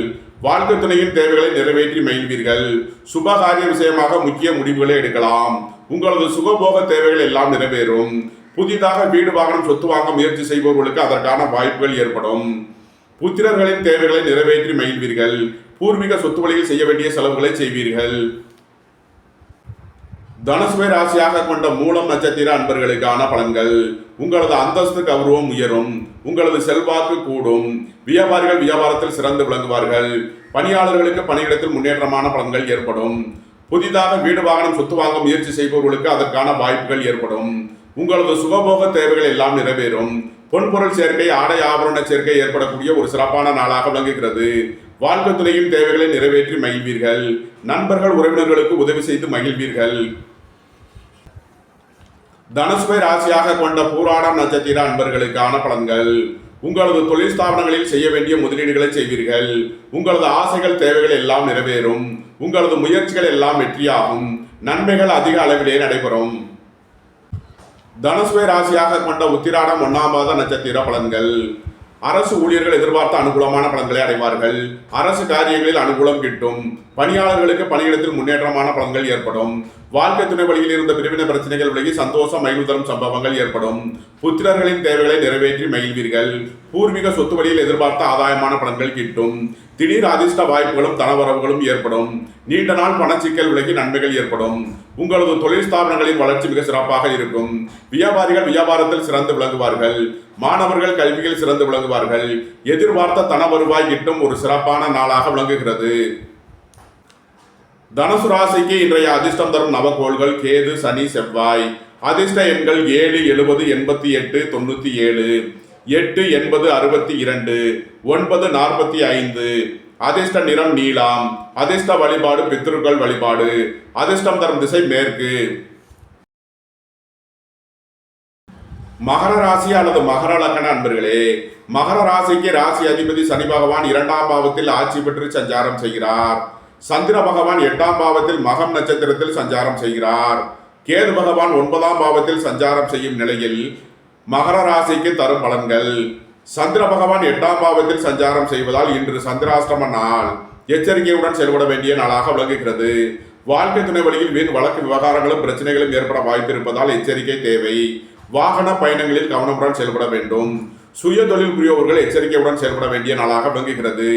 Speaker 1: வாழ்க்கை துணையின் தேவைகளை நிறைவேற்றி மகிழ்வீர்கள். சுபகாரிய விஷயமாக முக்கிய முடிவுகளை எடுக்கலாம். உங்களது சுகபோக தேவைகள் எல்லாம் நிறைவேறும். புதிதாக வீடு வாகனம் சொத்து வாங்க முயற்சி செய்பவர்களுக்கு அதற்கான வாய்ப்புகள் ஏற்படும். புத்திரர்களின் தேவைகளை நிறைவேற்றி மகிழ்வீர்கள். பூர்வீக சொத்து வழியில் செய்ய வேண்டிய செலவுகளை செய்வீர்கள். தனுசுவை ராசியாக கொண்ட மூலம் நட்சத்திர அன்பர்களுக்கான பலன்கள். உங்களது அந்தஸ்து கௌரவம் உயரும். உங்களது செல்வாக்கு கூடும். வியாபாரிகள் வியாபாரத்தில் சிறந்து விளங்குவார்கள். பணியாளர்களுக்கு பணியிடத்தில் முன்னேற்றமான பலன்கள் ஏற்படும். புதிதாக வீடு வாகனம் சொத்து வாங்க முயற்சி செய்பவர்களுக்கு அதற்கான வாய்ப்புகள் ஏற்படும். உங்களது சுகபோக தேவைகள் எல்லாம் நிறைவேறும். பொன்பொருள் சேர்க்கை, ஆடை ஆபரண சேர்க்கை ஏற்படக்கூடிய ஒரு சிறப்பான நாளாக விளங்குகிறது. வாழ்க்கை துணையின் தேவைகளை நிறைவேற்றி மகிழ்வீர்கள். நண்பர்கள் உறவினர்களுக்கு உதவி செய்து மகிழ்வீர்கள். தனுசுவை ராசியாக கொண்ட பூராடம் நட்சத்திர அன்பர்களுக்கான பலன்கள். உங்களது தொழில் ஸ்தாபனங்களில் செய்ய வேண்டிய முதலீடுகளை செய்வீர்கள். உங்களது ஆசைகள் தேவைகள் எல்லாம் நிறைவேறும். உங்களது முயற்சிகள் எல்லாம் வெற்றியாகும். நன்மைகள் அதிக அளவிலே நடைபெறும். தனுசுவை ராசியாக கொண்ட உத்திராடம் 1ஆம் பாத நட்சத்திர பலன்கள். அரசு ஊழியர்கள் எதிர்பார்த்த அனுகூலமான பலன்களை அடைவார்கள். அரசு காரியங்களில் அனுகூலம் கிட்டும். பணியாளர்களுக்கு பணியிடத்தில் முன்னேற்றமான பலன்கள் ஏற்படும். வாழ்க்கை துணை வழியில் இருந்த பிரிவினை பிரச்சனைகள் விலகி சந்தோஷம் மகிழ்வு தரும் சம்பவங்கள் ஏற்படும். புத்திரர்களின் தேவைகளை நிறைவேற்றி மகிழ்வீர்கள். பூர்வீக சொத்து வழியில் எதிர்பார்த்த ஆதாயமான பலன்கள் கிட்டும். திடீர் அதிர்ஷ்ட வாய்ப்புகளும் தனவரவுகளும் ஏற்படும். நீண்ட நாள் பணச்சிக்கல் விலகி நன்மைகள் ஏற்படும். உங்களது தொழில் ஸ்தாபனங்களின் வளர்ச்சி மிக சிறப்பாக இருக்கும். வியாபாரிகள் வியாபாரத்தில் சிறந்து விளங்குவார்கள். மாணவர்கள் கல்வியில் சிறந்து விளங்குவார்கள். எதிர்பார்த்த தன வருவாய் கிட்டும் ஒரு சிறப்பான நாளாக விளங்குகிறது. தனுசு ராசிக்கு இன்றைய அதிர்ஷ்டம் தரும் நவகோள்கள் கேது, சனி, செவ்வாய். அதிர்ஷ்ட எண்கள் 7, 70, 88, 97, 8, 80, 62, 9, 45. அதிர்ஷ்ட நிறம் நீலம். அதிர்ஷ்ட வழிபாடு பித்ருக்கள் வழிபாடு. அதிர்ஷ்டம் தரும் திசை மேற்கு. மகர ராசி அல்லது மகர லக்ன அன்பர்களே, மகர ராசிக்கு ராசி அதிபதி சனி பகவான் 2ஆம் பாவத்தில் ஆட்சி பெற்று சஞ்சாரம் செய்கிறார். சந்திர பகவான் 8ஆம் பாவத்தில் மகம் நட்சத்திரத்தில் சஞ்சாரம் செய்கிறார். கேது பகவான் 9ஆம் பாவத்தில் சஞ்சாரம் செய்யும் நிலையில் மகர ராசிக்கு தரும் பலன்கள். சந்திர பகவான் 8ஆம் பாவத்தில் சஞ்சாரம் செய்வதால் இன்று சந்திராஷ்டம நாள். எச்சரிக்கையுடன் செயல்பட வேண்டிய நாளாக விளங்குகிறது. வாழ்க்கை துணை வழியில் வீண் வழக்கு விவகாரங்களும் பிரச்சனைகளும் ஏற்பட வாய்ப்பு இருப்பதால் எச்சரிக்கை தேவை. வாகன பயணங்களில் கவனமுடன் செயல்பட வேண்டும். சுய தொழில் புரியவர்கள் எச்சரிக்கையுடன் செயல்பட வேண்டிய நாளாக விளங்குகிறது.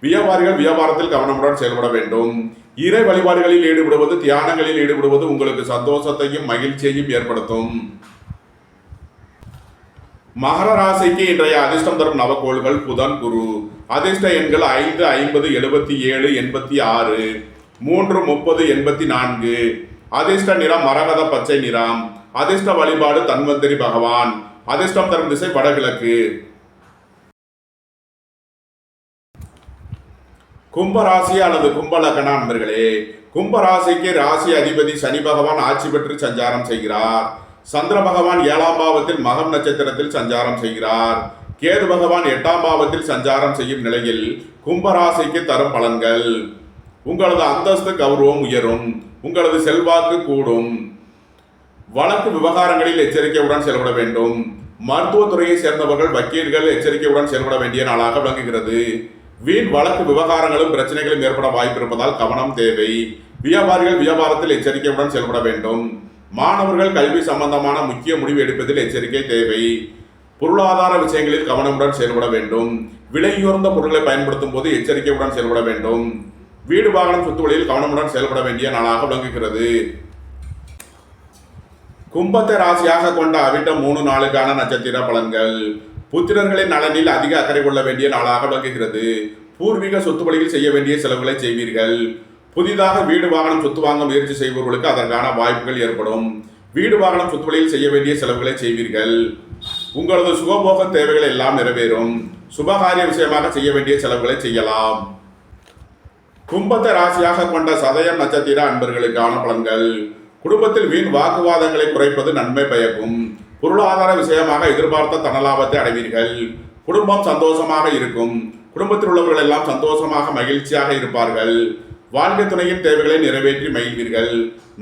Speaker 1: வியாபாரிகள் வியாபாரத்தில் கவனமுடன் செயல்பட வேண்டும். இறை வழிபாடுகளில் ஈடுபடுவது, தியானங்களில் ஈடுபடுவது உங்களுக்கு சந்தோஷத்தையும் மகிழ்ச்சியையும் ஏற்படுத்தும். மகர ராசிக்கு இன்றைய அதிர்ஷ்டம் தரும் நவகோள்கள் புதன், குரு. அதிர்ஷ்ட எண்கள் 5, 50, 77, 86, 3, 30, 84. அதிர்ஷ்ட நிறம் மரகத பச்சை நிறம். அதிர்ஷ்ட வழிபாடு தன்வந்திரி பகவான். அதிர்ஷ்டம் தரும் திசை வடகிழக்கு. கும்பராசி அல்லது கும்பலக்கண அன்பர்களே, கும்பராசிக்கு ராசி அதிபதி சனி பகவான் ஆட்சி பெற்று சஞ்சாரம் செய்கிறார். சந்திர பகவான் 7ஆம் பாவத்தில் மகம் நட்சத்திரத்தில் சஞ்சாரம் செய்கிறார். கேது பகவான் 8ஆம் பாவத்தில் சஞ்சாரம் செய்யும் நிலையில் கும்பராசிக்கு தரும் பலன்கள். உங்களது அந்தஸ்து கௌரவம் உயரும். உங்களது செல்வாக்கு கூடும். வழக்கு விவகாரங்களில் எச்சரிக்கையுடன் செயல்பட வேண்டும். மருத்துவத்துறையை சேர்ந்தவர்கள் வக்கீல்கள் எச்சரிக்கையுடன் செயல்பட வேண்டிய நாளாக விளங்குகிறது. வீண் வழக்கு விவகாரங்களும் பிரச்சனைகளும் ஏற்பட வாய்ப்பு இருப்பதால் கவனம் தேவை. வியாபாரிகள் வியாபாரத்தில் எச்சரிக்கையுடன் செயல்பட வேண்டும். மாணவர்கள் கல்வி சம்பந்தமான முக்கிய முடிவு எடுப்பதில் எச்சரிக்கை தேவை. பொருளாதார விஷயங்களில் கவனமுடன் செயல்பட வேண்டும். விலையுயர்ந்த பொருட்களை பயன்படுத்தும் போது எச்சரிக்கையுடன் செயல்பட வேண்டும். வீடு வாகனம் சொத்துக்களில் கவனமுடன் செயல்பட வேண்டிய நாளாக விளங்குகிறது. கும்பத்தை ராசியாக கொண்ட அவிட்டம் 3 நாளுக்கான நட்சத்திர பலன்கள். புத்திரர்களின் நலனில் அதிக அக்கறை கொள்ள வேண்டிய நாளாக விளங்குகிறது. பூர்வீக சொத்து வழியில் செய்ய வேண்டிய செலவுகளை செய்வீர்கள். புதிதாக வீடு வாகனம் சொத்து வாங்க முயற்சி செய்பவர்களுக்கு அதற்கான வாய்ப்புகள் ஏற்படும். வீடு வாகனம் சொத்து வழியில் செய்ய வேண்டிய செலவுகளை செய்வீர்கள். உங்களது சுகபோக தேவைகள் எல்லாம் நிறைவேறும். சுபகாரிய விஷயமாக செய்ய வேண்டிய செலவுகளை செய்யலாம். கும்பத்தை ராசியாக கொண்ட சதயம் நட்சத்திர அன்பர்களுக்கான பலன்கள். குடும்பத்தில் வீண் வாக்குவாதங்களை குறைப்பது நன்மை பயக்கும். பொருளாதார விஷயமாக எதிர்பார்த்த தனலாபத்தை அடைவீர்கள். குடும்பம் சந்தோஷமாக இருக்கும். குடும்பத்தில் உள்ளவர்கள் எல்லாம் சந்தோஷமாக மகிழ்ச்சியாக இருப்பார்கள். வாழ்க்கை துணையின் தேவைகளை நிறைவேற்றி மகிழ்வீர்கள்.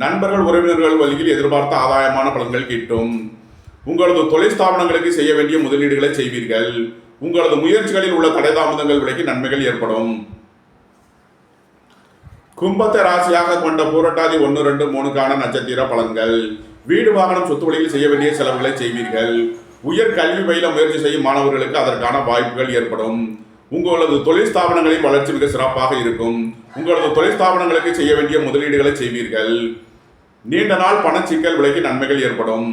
Speaker 1: நண்பர்கள் உறவினர்கள் வழியில் எதிர்பார்த்த ஆதாயமான பலன்கள் கிட்டும். உங்களது தொழில் ஸ்தாபனங்களுக்கு செய்ய வேண்டிய முதலீடுகளை செய்வீர்கள். உங்களது முயற்சிகளில் உள்ள தடை தாமதங்கள் விலகி நன்மைகள் ஏற்படும். கும்பத்தை ராசியாக கொண்ட பூரட்டாதி 1, 2, 3க்கான நட்சத்திர பலன்கள். வீடு வாகனம் சொத்து வழியில் செய்ய வேண்டிய செலவுகளை செய்வீர்கள். உயர் கல்வி பயில முயற்சி செய்யும் மாணவர்களுக்கு அதற்கான வாய்ப்புகள் ஏற்படும். உங்களது தொழில் ஸ்தாபனங்களின் வளர்ச்சி மிக சிறப்பாக இருக்கும். உங்களது தொழில் ஸ்தாபனங்களுக்கு செய்ய வேண்டிய முதலீடுகளை செய்வீர்கள். நீண்ட நாள் பணச்சிக்கல் விலகி நன்மைகள் ஏற்படும்.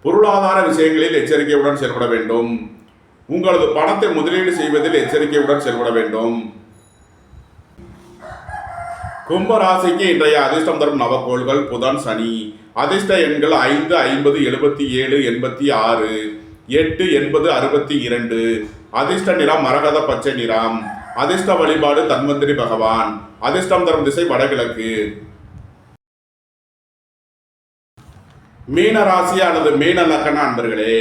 Speaker 1: பொருளாதார விஷயங்களில் எச்சரிக்கையுடன் செயல்பட வேண்டும். உங்களது பணத்தை முதலீடு செய்வதில் எச்சரிக்கையுடன் செயல்பட வேண்டும். கும்பராசிக்கு இன்றைய அதிர்ஷ்டம் தரும் நவகோள்கள் புதன், சனி. அதிர்ஷ்ட எண்கள் 5, 50, 77, 86, 8, 80, 62. அதிர்ஷ்ட நிறம் மரகத பச்சை நிறம். அதிர்ஷ்ட வழிபாடு தன்வந்திரி பகவான். அதிர்ஷ்டம் தரும் திசை வடகிழக்கு. மீன ராசி அல்லது மீன லக்ன அன்பர்களே,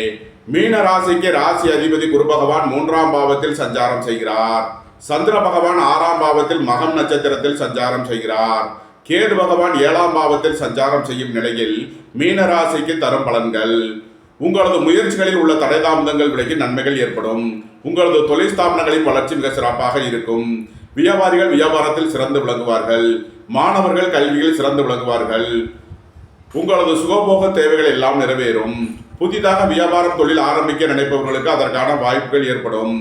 Speaker 1: மீன ராசிக்கு ராசி அதிபதி குரு பகவான் 3ஆம் பாவத்தில் சஞ்சாரம் செய்கிறார். சந்திர பகவான் 6ஆம் பாவத்தில் மகம் நட்சத்திரத்தில் சஞ்சாரம் செய்கிறார். கேது பகவான் 7ஆம் பாவத்தில் சஞ்சாரம் செய்யும் நிலையில் மீன ராசிக்கு தரும் பலன்கள். உங்களது முயற்சிகளில் உள்ள தடை தாமதங்கள் விலகி நன்மைகள் ஏற்படும். உங்களது தொழில் ஸ்தாபனங்களின் வளர்ச்சி மிக சிறப்பாக இருக்கும். வியாபாரிகள் வியாபாரத்தில் சிறந்து விளங்குவார்கள். மாணவர்கள் கல்வியில் சிறந்து விளங்குவார்கள். உங்களது சுகபோக தேவைகள் எல்லாம் நிறைவேறும். புதிதாக வியாபாரம் தொழில் ஆரம்பிக்க நினைப்பவர்களுக்கு அதற்கான வாய்ப்புகள் ஏற்படும்.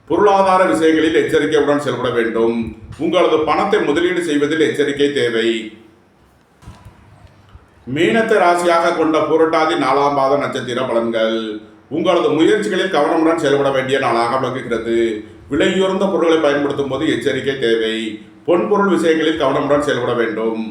Speaker 1: பொருளாதார விஷயங்களில் எச்சரிக்கையுடன் செயல்பட வேண்டும். உங்களது பணத்தை முதலீடு செய்வதில் எச்சரிக்கை தேவை. மீனத்தை ராசியாக கொண்ட புரட்டாதி 4ஆம் பாத நட்சத்திர பலன்கள். உங்களது முயற்சிகளில் கவனமுடன் செயல்பட வேண்டிய நாளாக விளங்குகிறது. விலையுயர்ந்த பொருட்களை பயன்படுத்தும் போது எச்சரிக்கை தேவை. பொன்பொருள் விஷயங்களில் கவனமுடன் செயல்பட வேண்டும்.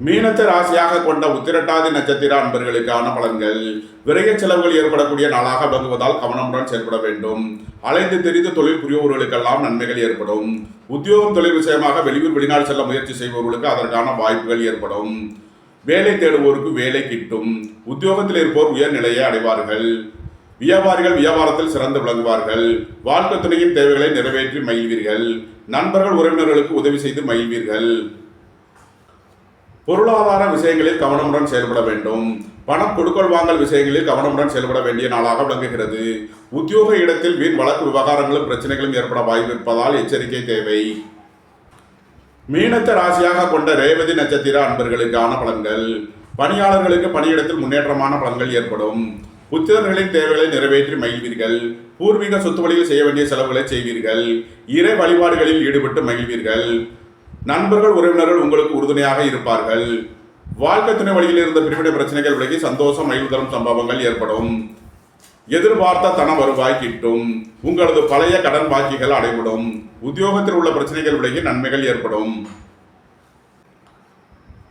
Speaker 1: மீனத்தை ராசியாக கொண்ட உத்திரட்டாதி நட்சத்திர அன்பர்களுக்கான பலன்கள். விரைய செலவுகள் ஏற்படக்கூடிய நாளாக விளங்குவதால் கவனமுடன் செயல்பட வேண்டும். அலைந்து தெரிந்து தொழில் புரிபவர்களுக்கெல்லாம் நன்மைகள் ஏற்படும். உத்தியோகம் தொழில் விஷயமாக வெளியூர் வெளிநாடு செல்ல முயற்சி செய்பவர்களுக்கு அதற்கான வாய்ப்புகள் ஏற்படும். வேலை தேடுவோருக்கு வேலை கிட்டும். உத்தியோகத்தில் இருப்போர் உயர்நிலையை அடைவார்கள். வியாபாரிகள் வியாபாரத்தில் சிறந்து விளங்குவார்கள். வாழ்க்கை துணையின் தேவைகளை நிறைவேற்றி மகிழ்வீர்கள். நண்பர்கள் உறவினர்களுக்கு உதவி செய்து மகிழ்வீர்கள். பொருளாதார விஷயங்களில் கவனமுடன் செயல்பட வேண்டும். பணம் கொடுக்கல் வாங்கல் விஷயங்களில் கவனமுடன் செயல்பட வேண்டிய நாளாக விளங்குகிறது. உத்தியோக இடத்தில் வீண் வழக்கு விவகாரங்களும் பிரச்சனைகளும் ஏற்பட வாய்ப்பு இருப்பதால் எச்சரிக்கை தேவை. மீனத்தை ராசியாக கொண்ட ரேவதி நட்சத்திர அன்பர்களுக்கான பலன்கள். பணியாளர்களுக்கு பணியிடத்தில் முன்னேற்றமான பலன்கள் ஏற்படும். புத்திரர்களின் தேவைகளை நிறைவேற்றி மகிழ்வீர்கள். பூர்வீக சொத்து வழியில் செய்ய வேண்டிய செலவுகளை செய்வீர்கள். இறை வழிபாடுகளில் ஈடுபட்டு மகிழ்வீர்கள். நண்பர்கள் உறவினர்கள் உங்களுக்கு உறுதுணையாக இருப்பார்கள். வாழ்க்கை துணை வழியில் இருந்த பிரிவினை பிரச்சனைகள் விலகி சந்தோஷம் மகிழ்வு தரும் சம்பவங்கள் ஏற்படும். எதிர்பார்த்த தன வருவாய் கிட்டும். உங்களது பழைய கடன் பாக்கிகள் அடைபடும். உத்தியோகத்தில் உள்ள பிரச்சனைகள் விலகி நன்மைகள் ஏற்படும்.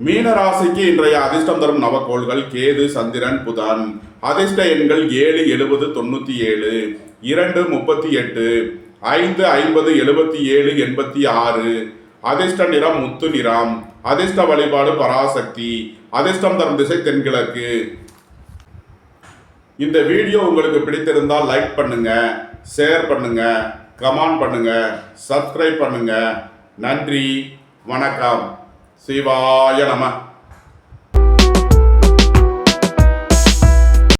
Speaker 1: மீன ராசிக்கு இன்றைய அதிர்ஷ்டம் தரும் நவக்கோள்கள் கேது, சந்திரன், புதன். அதிர்ஷ்ட எண்கள் 7, 70, 97, 2, 38, 5, 50, 77, 86. அதிர்ஷ்ட நிறம் முத்து நிறம். அதிர்ஷ்ட வழிபாடு பராசக்தி. அதிர்ஷ்டம் தரும் திசை தென்கிழக்கு. இந்த வீடியோ உங்களுக்கு பிடித்திருந்தால் லைக் பண்ணுங்க, ஷேர் பண்ணுங்க, கமெண்ட் பண்ணுங்க, சப்ஸ்கிரைப் பண்ணுங்க. நன்றி, வணக்கம். சிவாய நம.